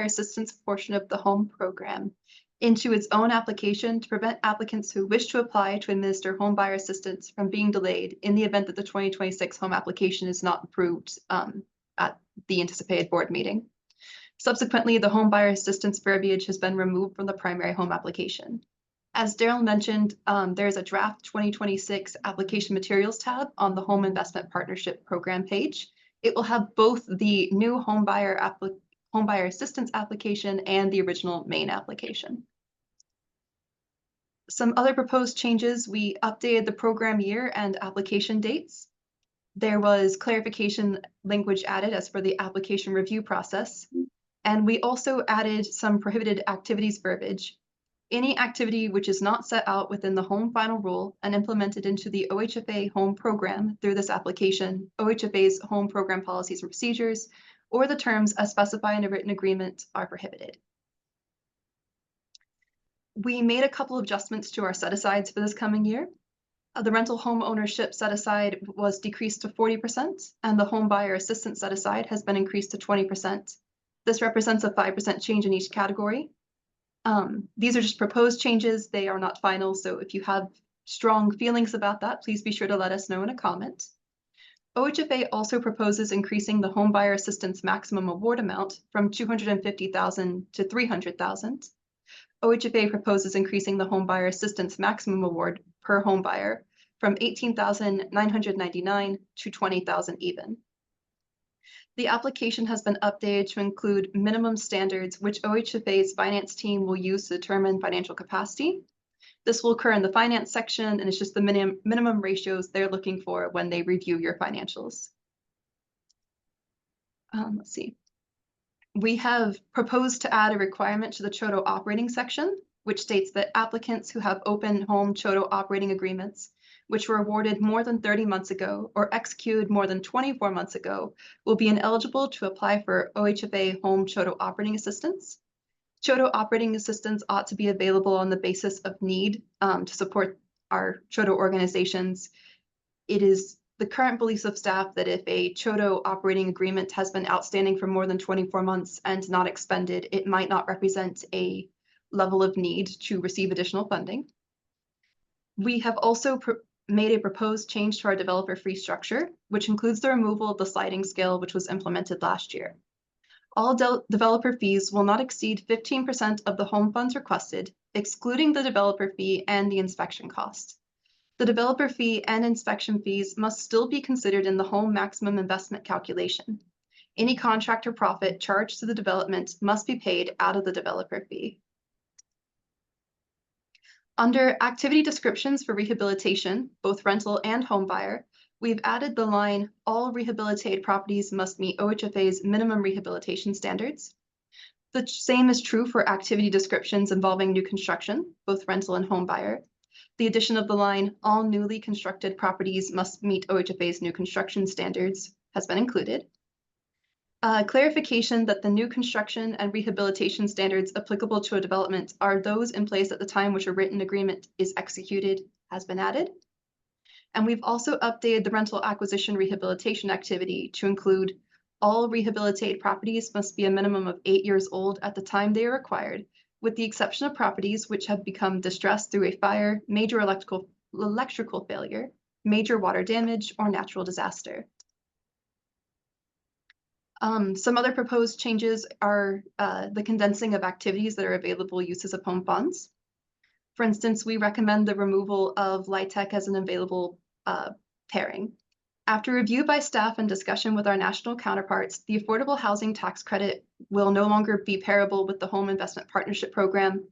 assistance portion of the home program into its own application to prevent applicants who wish to apply to administer home buyer assistance from being delayed in the event that the 2026 home application is not approved at the anticipated board meeting. Subsequently, the home buyer assistance verbiage has been removed from the primary home application. As Daryl mentioned, there's a draft 2026 application materials tab on the Home Investment Partnership Program page. It will have both the new home buyer assistance application and the original main application. Some other proposed changes: we updated the program year and application dates. There was clarification language added as for the application review process. And we also added some prohibited activities verbiage. Any activity which is not set out within the home final rule and implemented into the OHFA home program through this application, OHFA's home program policies and procedures, or the terms as specified in a written agreement are prohibited. We made a couple of adjustments to our set-asides for this coming year. The rental home ownership set-aside was decreased to 40%, and the home buyer assistance set-aside has been increased to 20%. This represents a 5% change in each category. These are just proposed changes. They are not final, so if you have strong feelings about that, please be sure to let us know in a comment. OHFA also proposes increasing the home buyer assistance maximum award amount from $250,000 to $300,000. OHFA proposes increasing the home buyer assistance maximum award per home buyer from $18,999 to $20,000 even. The application has been updated to include minimum standards which OHFA's finance team will use to determine financial capacity. This will occur in the finance section, and it's just the minimum ratios they're looking for when they review your financials. Let's see. We have proposed to add a requirement to the CHOTO operating section, which states that applicants who have open home CHOTO operating agreements, which were awarded more than 30 months ago or executed more than 24 months ago, will be ineligible to apply for OHFA home CHOTO operating assistance. CHOTO operating assistance ought to be available on the basis of need to support our CHOTO organizations. It is the current beliefs of staff that if a CHOTO operating agreement has been outstanding for more than 24 months and not expended, it might not represent a level of need to receive additional funding. We have also made a proposed change to our developer fee structure, which includes the removal of the sliding scale, which was implemented last year. All developer fees will not exceed 15% of the home funds requested, excluding the developer fee and the inspection cost. The developer fee and inspection fees must still be considered in the home maximum investment calculation. Any contractor profit charged to the development must be paid out of the developer fee. Under activity descriptions for rehabilitation, both rental and home buyer, we've added the line, all rehabilitated properties must meet OHFA's minimum rehabilitation standards. The same is true for activity descriptions involving new construction, both rental and home buyer. The addition of the line, all newly constructed properties must meet OHFA's new construction standards has been included. Clarification that the new construction and rehabilitation standards applicable to a development are those in place at the time which a written agreement is executed has been added. And we've also updated the rental acquisition rehabilitation activity to include all rehabilitated properties must be a minimum of 8 years old at the time they are acquired, with the exception of properties which have become distressed through a fire, major electrical failure, major water damage, or natural disaster. Some other proposed changes are the condensing of activities that are available uses of home funds. For instance, we recommend the removal of LIHTC as an available pairing. After review by staff and discussion with our national counterparts, the Affordable Housing Tax Credit will no longer be pairable with the Home Investment Partnership Program.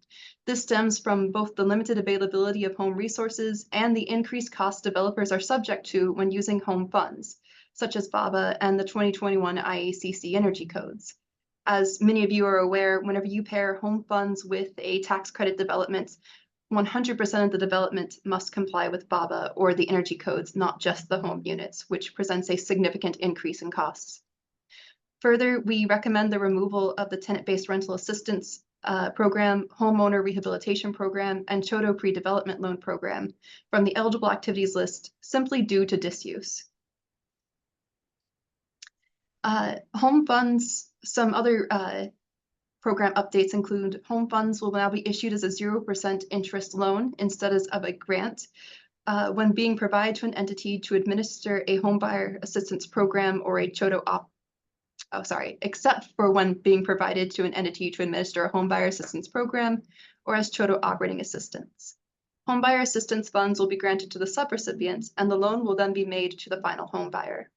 This stems from both the limited availability of home resources and the increased costs developers are subject to when using home funds, such as BABA and the 2021 IACC energy codes. As many of you are aware, whenever you pair home funds with a tax credit development, 100% of the development must comply with BABA or the energy codes, not just the home units, which presents a significant increase in costs. Further, we recommend the removal of the tenant-based rental assistance program, homeowner rehabilitation program, and CHOTO pre-development loan program from the eligible activities list simply due to disuse. Home funds, some other program updates include home funds will now be issued as a 0% interest loan instead of a grant when being provided to an entity to administer a home buyer assistance program or a except for when being provided to an entity to administer a home buyer assistance program or as CHOTO operating assistance. Home buyer assistance funds will be granted to the subrecipients, and the loan will then be made to the final home buyer.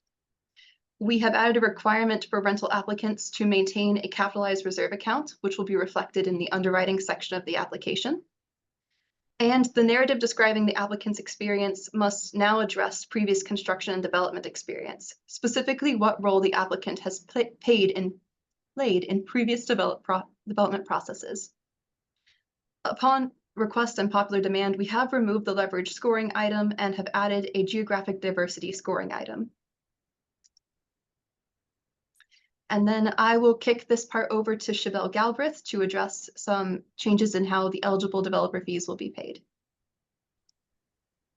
We have added a requirement for rental applicants to maintain a capitalized reserve account, which will be reflected in the underwriting section of the application. And the narrative describing the applicant's experience must now address previous construction and development experience, specifically what role the applicant has played in previous development processes. Upon request and popular demand, we have removed the leverage scoring item and have added a geographic diversity scoring item. And then I will kick this part over to Chevelle Galbraith to address some changes in how the eligible developer fees will be paid.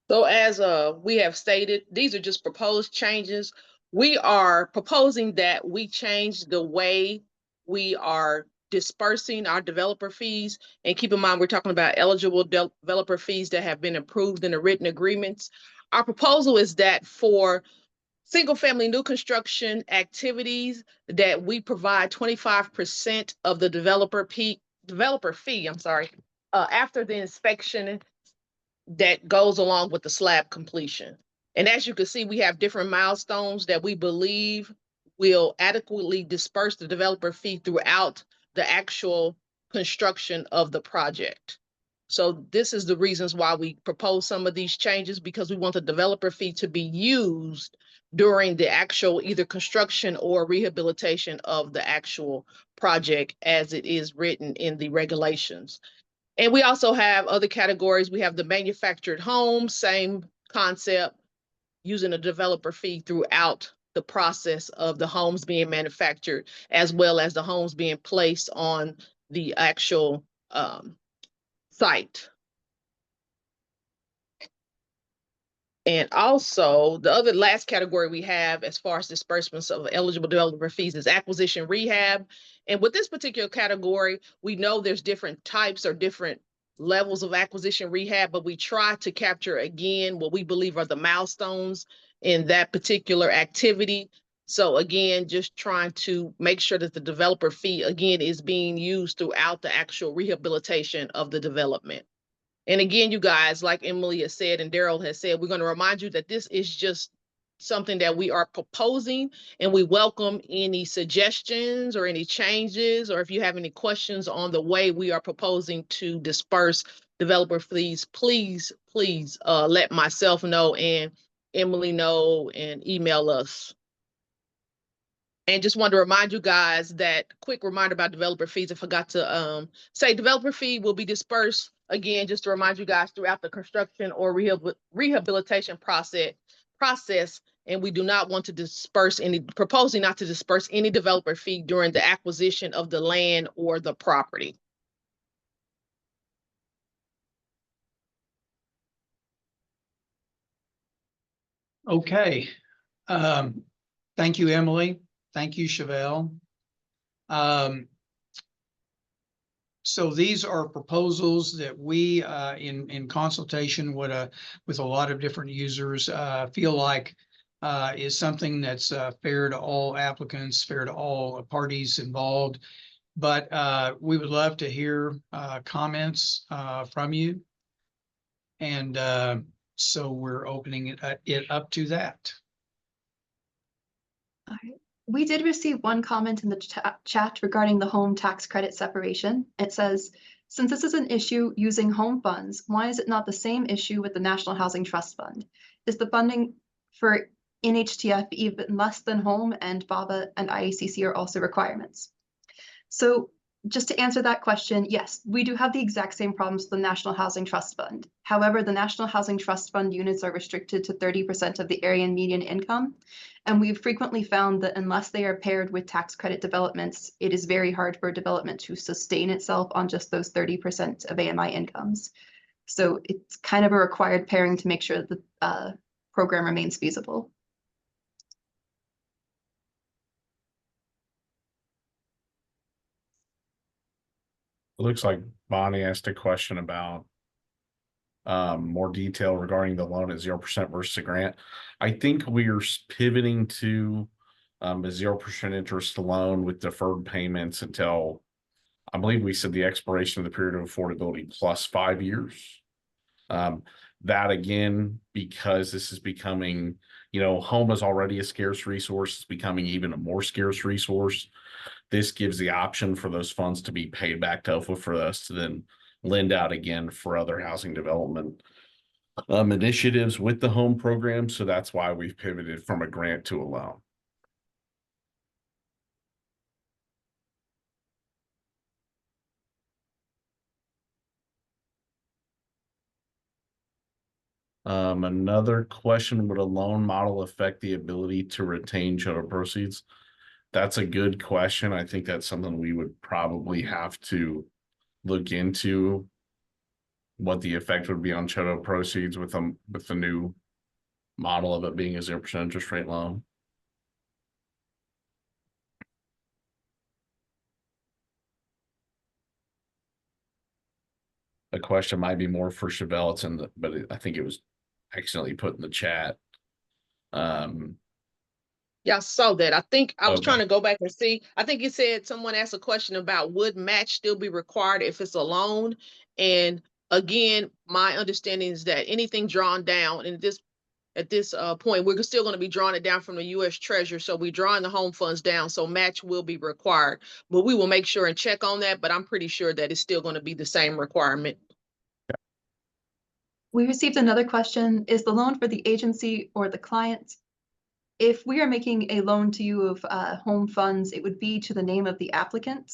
So as we have stated, these are just proposed changes. We are proposing that we change the way we are dispersing our developer fees. And keep in mind, we're talking about eligible developer fees that have been approved in the written agreements. Our proposal is that for single-family new construction activities, that we provide 25% of the developer fee, after the inspection that goes along with the slab completion. And as you can see, we have different milestones that we believe will adequately disperse the developer fee throughout the actual construction of the project. So this is the reasons why we propose some of these changes, because we want the developer fee to be used during the actual either construction or rehabilitation of the actual project as it is written in the regulations. And we also have other categories. We have the manufactured homes, same concept, using a developer fee throughout the process of the homes being manufactured, as well as the homes being placed on the actual site. And also the other last category we have as far as disbursements of eligible developer fees is acquisition rehab. And with this particular category, we know there's different types or different levels of acquisition rehab, but we try to capture again what we believe are the milestones in that particular activity. So again, just trying to make sure that the developer fee again is being used throughout the actual rehabilitation of the development. And again, you guys, like Emily has said and Daryl has said, we're going to remind you that this is just something that we are proposing, and we welcome any suggestions or any changes, or if you have any questions on the way we are proposing to disperse developer fees, please let myself know and Emily know and email us. And just want to remind you guys that quick reminder about developer fees. I forgot to say developer fee will be dispersed again, just to remind you guys throughout the construction or rehabilitation process. And we do not want to proposing not to disperse any developer fee during the acquisition of the land or the property. Okay. Thank you, Emily. Thank you, Chevelle. So these are proposals that we, in consultation with a lot of different users, feel like is something that's fair to all applicants, fair to all parties involved. But we would love to hear comments from you. And so we're opening it up to that. All right. We did receive one comment in the chat regarding the home tax credit separation. It says, since this is an issue using home funds, why is it not the same issue with the National Housing Trust Fund? Is the funding for NHTF even less than home, and BABA and IACC are also requirements? So just to answer that question, yes, we do have the exact same problems with the National Housing Trust Fund. However, the National Housing Trust Fund units are restricted to 30% of the area median income. And we've frequently found that unless they are paired with tax credit developments, it is very hard for a development to sustain itself on just those 30% of AMI incomes. So it's kind of a required pairing to make sure that the program remains feasible. It looks like Bonnie asked a question about more detail regarding the loan at 0% versus a grant. I think we are pivoting to a 0% interest loan with deferred payments until, I believe we said, the expiration of the period of affordability plus 5 years. That again, because this is becoming, home is already a scarce resource, it's becoming even a more scarce resource. This gives the option for those funds to be paid back to HOPWA for us to then lend out again for other housing development initiatives with the home program. So that's why we've pivoted from a grant to a loan. Another question, would a loan model affect the ability to retain CHOTA proceeds? That's a good question. I think that's something we would probably have to look into, what the effect would be on CHOTA proceeds with the new model of it being a 0% interest rate loan. The question might be more for Chevelle, but I think it was accidentally put in the chat. Yeah, I saw that. I think I was Okay. trying to go back and see. I think you said someone asked a question about would match still be required if it's a loan? And again, my understanding is that anything drawn down at this point, we're still going to be drawing it down from the U.S. Treasury. So we're drawing the home funds down. So match will be required, but we will make sure and check on that. But I'm pretty sure that it's still going to be the same requirement. We received another question, is the loan for the agency or the client? If we are making a loan to you of home funds, it would be to the name of the applicant.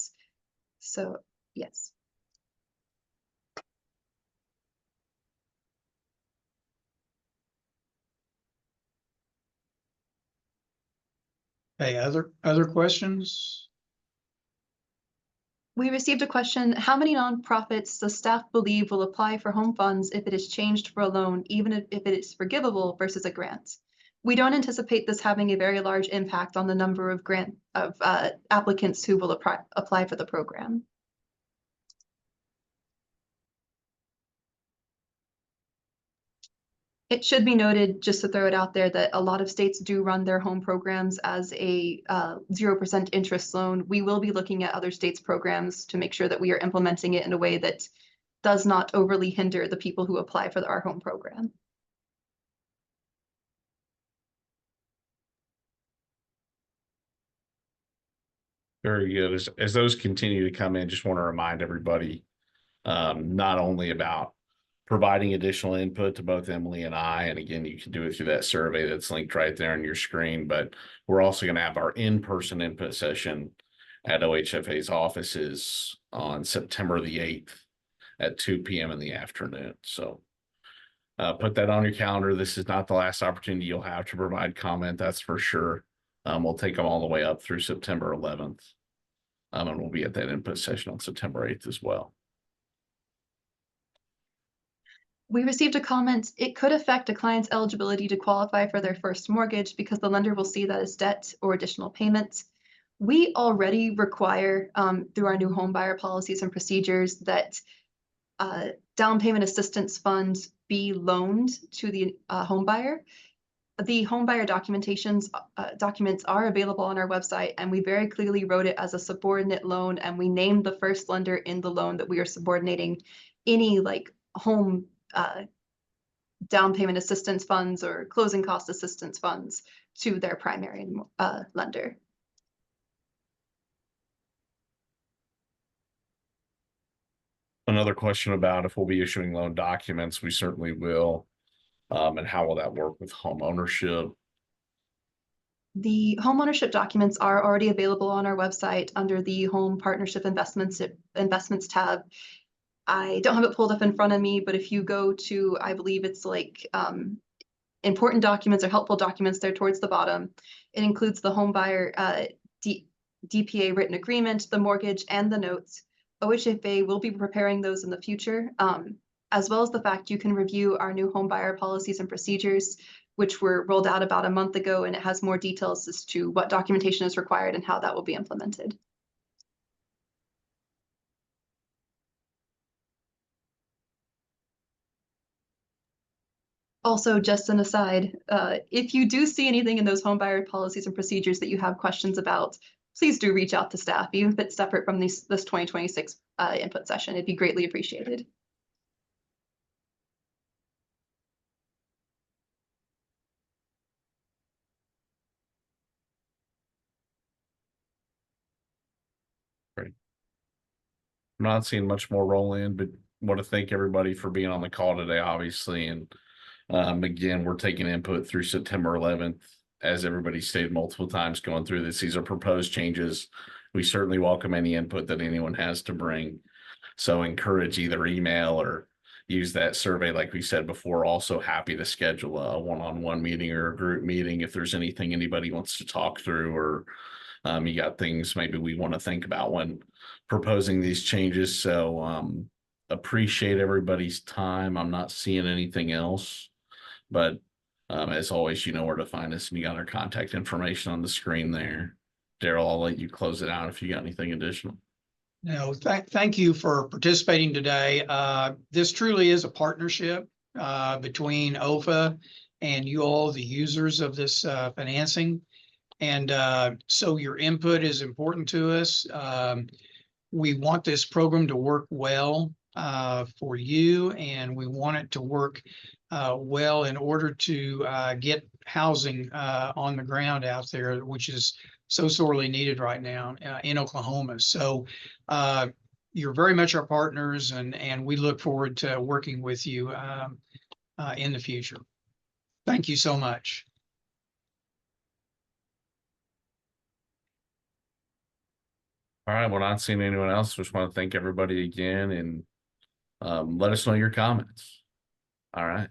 So, yes. Hey, other questions? We received a question, how many nonprofits does staff believe will apply for home funds if it is changed for a loan, even if it is forgivable versus a grant? We don't anticipate this having a very large impact on the number of applicants who will apply for the program. It should be noted, just to throw it out there, that a lot of states do run their home programs as a 0% interest loan. We will be looking at other states' programs to make sure that we are implementing it in a way that does not overly hinder the people who apply for our home program. Very good. As those continue to come in, just want to remind everybody, not only about providing additional input to both Emily and I, and again, you can do it through that survey that's linked right there on your screen, but we're also going to have our in-person input session at OHFA's offices on September the 8th at 2 p.m. in the afternoon. So put that on your calendar. This is not the last opportunity you'll have to provide comment, that's for sure. We'll take them all the way up through September 11th. And we'll be at that input session on September 8th as well. We received a comment, it could affect a client's eligibility to qualify for their first mortgage because the lender will see that as debt or additional payments. We already require, through our new home buyer policies and procedures, that down payment assistance funds be loaned to the home buyer. The home buyer documents are available on our website, and we very clearly wrote it as a subordinate loan, and we named the first lender in the loan that we are subordinating any home down payment assistance funds or closing cost assistance funds to their primary lender. Another question about if we'll be issuing loan documents. We certainly will. And how will that work with home ownership? The home ownership documents are already available on our website under the Home Partnership Investments tab. I don't have it pulled up in front of me, but if you go to, I believe it's important documents or helpful documents there towards the bottom, it includes the home buyer DPA written agreement, the mortgage, and the notes. OHFA will be preparing those in the future, as well as the fact you can review our new home buyer policies and procedures, which were rolled out about a month ago, and it has more details as to what documentation is required and how that will be implemented. Also, just an aside, if you do see anything in those home buyer policies and procedures that you have questions about, please do reach out to staff, even if it's separate from this 2026 input session. It'd be greatly appreciated. I'm not seeing much more roll in, but want to thank everybody for being on the call today, obviously. And again, we're taking input through September 11th. As everybody stated multiple times going through this, these are proposed changes. We certainly welcome any input that anyone has to bring. So encourage either email or use that survey. Like we said before, also happy to schedule a one-on-one meeting or a group meeting if there's anything anybody wants to talk through, or you got things maybe we want to think about when proposing these changes. So appreciate everybody's time. I'm not seeing anything else, but as always, you know where to find us, and you got our contact information on the screen there. Daryl, I'll let you close it out if you got anything additional. No, thank you for participating today. This truly is a partnership between OFA and you all, the users of this financing. And so your input is important to us. We want this program to work well for you, and we want it to work well in order to get housing on the ground out there, which is so sorely needed right now in Oklahoma. So you're very much our partners, and we look forward to working with you in the future. Thank you so much. All right, well, not seeing anyone else. Just want to thank everybody again, and let us know your comments. All right.